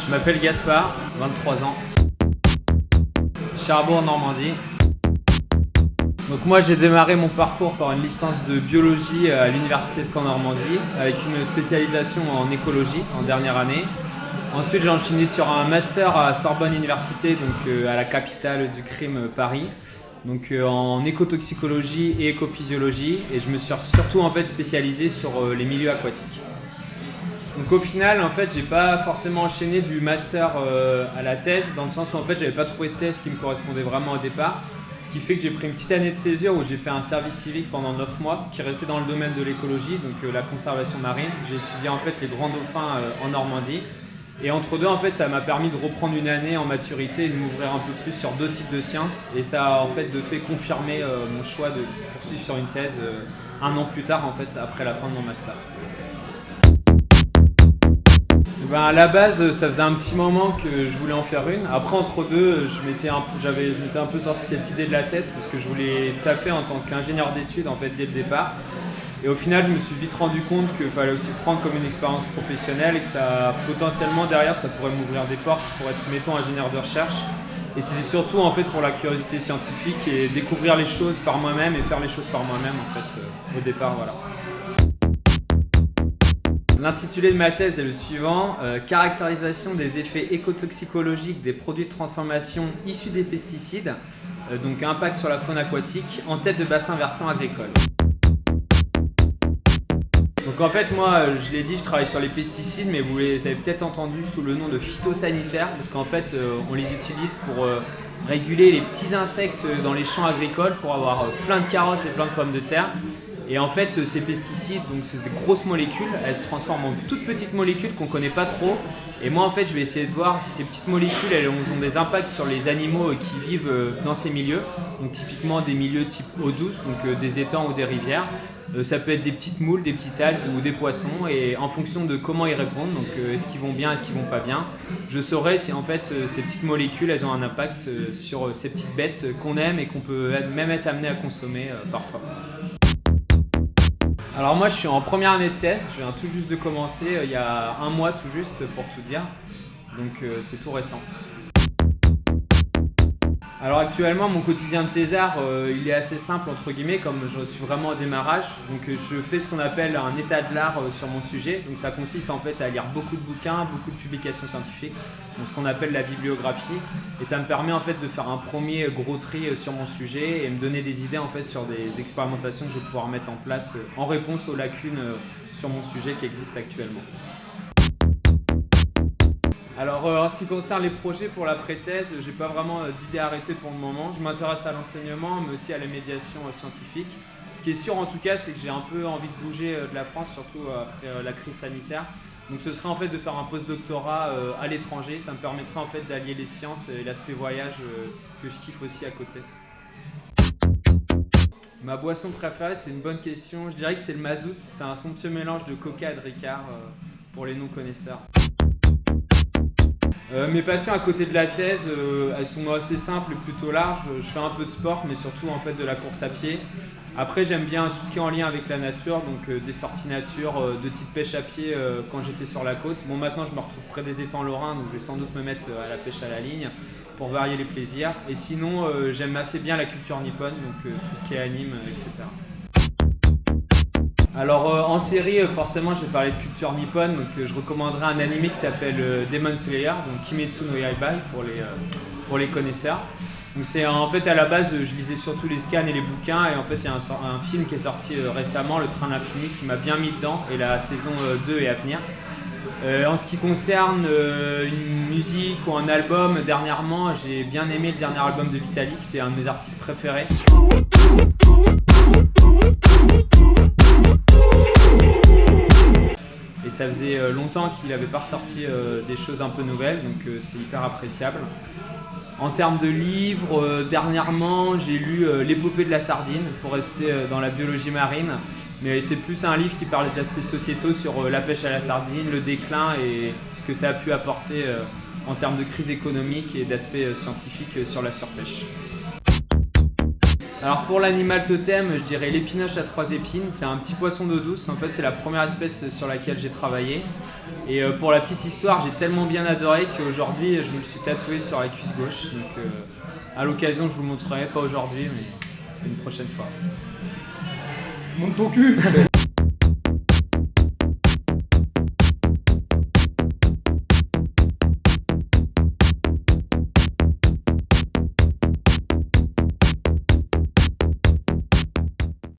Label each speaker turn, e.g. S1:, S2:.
S1: Je m'appelle Gaspard, 23 ans, Cherbourg, Normandie. Donc moi j'ai démarré mon parcours par une licence de biologie à l'université de Caen Normandie avec une spécialisation en écologie en dernière année. Ensuite j'ai enchaîné sur un master à Sorbonne Université, donc à la capitale du crime Paris, donc en écotoxicologie et écophysiologie, et je me suis surtout en fait spécialisé sur les milieux aquatiques. Donc au final, en fait, j'ai pas forcément enchaîné du master à la thèse, dans le sens où en fait, j'avais pas trouvé de thèse qui me correspondait vraiment au départ. Ce qui fait que j'ai pris une petite année de césure où j'ai fait un service civique pendant 9 mois, qui restait dans le domaine de l'écologie, donc la conservation marine. J'ai étudié en fait les grands dauphins en Normandie. Et entre deux, en fait, ça m'a permis de reprendre une année en maturité et de m'ouvrir un peu plus sur d'autres types de sciences. Et ça a en fait de fait confirmer mon choix de poursuivre sur une thèse un an plus tard, en fait, après la fin de mon master. À la base, ça faisait un petit moment que je voulais en faire une. Après, entre deux, j'étais un peu sorti cette idée de la tête parce que je voulais taffer en tant qu'ingénieur d'études en fait dès le départ. Et au final, je me suis vite rendu compte qu'il fallait aussi le prendre comme une expérience professionnelle et que ça, potentiellement derrière, ça pourrait m'ouvrir des portes pour être, mettons, ingénieur de recherche. Et c'était surtout en fait pour la curiosité scientifique et découvrir les choses par moi-même et faire les choses par moi-même en fait au départ, voilà. L'intitulé de ma thèse est le suivant, caractérisation des effets écotoxicologiques des produits de transformation issus des pesticides, donc impact sur la faune aquatique, en tête de bassin versant agricole. Donc en fait moi, je l'ai dit, je travaille sur les pesticides, mais vous les avez peut-être entendu sous le nom de phytosanitaires, parce qu'en fait on les utilise pour réguler les petits insectes dans les champs agricoles, pour avoir plein de carottes et plein de pommes de terre. Et en fait, ces pesticides, donc c'est des grosses molécules, elles se transforment en toutes petites molécules qu'on ne connaît pas trop. Et moi, en fait, je vais essayer de voir si ces petites molécules, elles ont des impacts sur les animaux qui vivent dans ces milieux. Donc typiquement des milieux type eau douce, donc des étangs ou des rivières. Ça peut être des petites moules, des petites algues ou des poissons. Et en fonction de comment ils répondent, donc est-ce qu'ils vont bien, est-ce qu'ils vont pas bien, je saurai si en fait ces petites molécules, elles ont un impact sur ces petites bêtes qu'on aime et qu'on peut même être amené à consommer parfois. Alors moi je suis en première année de thèse, je viens tout juste de commencer, il y a un mois tout juste pour tout dire, donc c'est tout récent. Alors actuellement mon quotidien de thésard il est assez simple entre guillemets, comme je suis vraiment au démarrage, donc je fais ce qu'on appelle un état de l'art sur mon sujet, donc ça consiste en fait à lire beaucoup de bouquins, beaucoup de publications scientifiques, donc ce qu'on appelle la bibliographie, et ça me permet en fait de faire un premier gros tri sur mon sujet et me donner des idées en fait sur des expérimentations que je vais pouvoir mettre en place en réponse aux lacunes sur mon sujet qui existent actuellement. Alors en ce qui concerne les projets pour la pré-thèse, j'ai pas vraiment d'idée arrêtée pour le moment. Je m'intéresse à l'enseignement mais aussi à la médiation scientifique. Ce qui est sûr en tout cas, c'est que j'ai un peu envie de bouger de la France, surtout après la crise sanitaire. Donc ce serait en fait de faire un post-doctorat à l'étranger. Ça me permettrait en fait d'allier les sciences et l'aspect voyage que je kiffe aussi à côté. Ma boisson préférée, c'est une bonne question. Je dirais que c'est le mazout. C'est un somptueux mélange de coca et de ricard pour les non-connaisseurs. Mes passions à côté de la thèse, elles sont assez simples et plutôt larges. Je fais un peu de sport, mais surtout en fait de la course à pied. Après, j'aime bien tout ce qui est en lien avec la nature, donc des sorties nature, de type pêche à pied quand j'étais sur la côte. Bon, maintenant je me retrouve près des étangs lorrains, donc je vais sans doute me mettre à la pêche à la ligne pour varier les plaisirs. Et sinon, j'aime assez bien la culture nippone, donc tout ce qui est anime, etc. Alors en série, forcément, je vais parler de culture nippone, donc je recommanderais un anime qui s'appelle Demon Slayer, donc Kimetsu no Yaiba pour les connaisseurs. Donc c'est en fait à la base, je lisais surtout les scans et les bouquins, et en fait il y a un film qui est sorti récemment, Le Train de l'Infini, qui m'a bien mis dedans, et la saison 2 est à venir. En ce qui concerne une musique ou un album, dernièrement, j'ai bien aimé le dernier album de Vitalik, c'est un de mes artistes préférés. Et ça faisait longtemps qu'il n'avait pas ressorti des choses un peu nouvelles, donc c'est hyper appréciable. En termes de livres, dernièrement, j'ai lu L'épopée de la sardine, pour rester dans la biologie marine. Mais c'est plus un livre qui parle des aspects sociétaux sur la pêche à la sardine, le déclin et ce que ça a pu apporter en termes de crise économique et d'aspects scientifiques sur la surpêche. Alors pour l'animal totem, je dirais l'épinoche à 3 épines. C'est un petit poisson d'eau douce. En fait, c'est la première espèce sur laquelle j'ai travaillé. Et pour la petite histoire, j'ai tellement bien adoré qu'aujourd'hui, je me le suis tatoué sur la cuisse gauche. Donc à l'occasion, je vous le montrerai, pas aujourd'hui, mais une prochaine fois.
S2: Monte ton cul.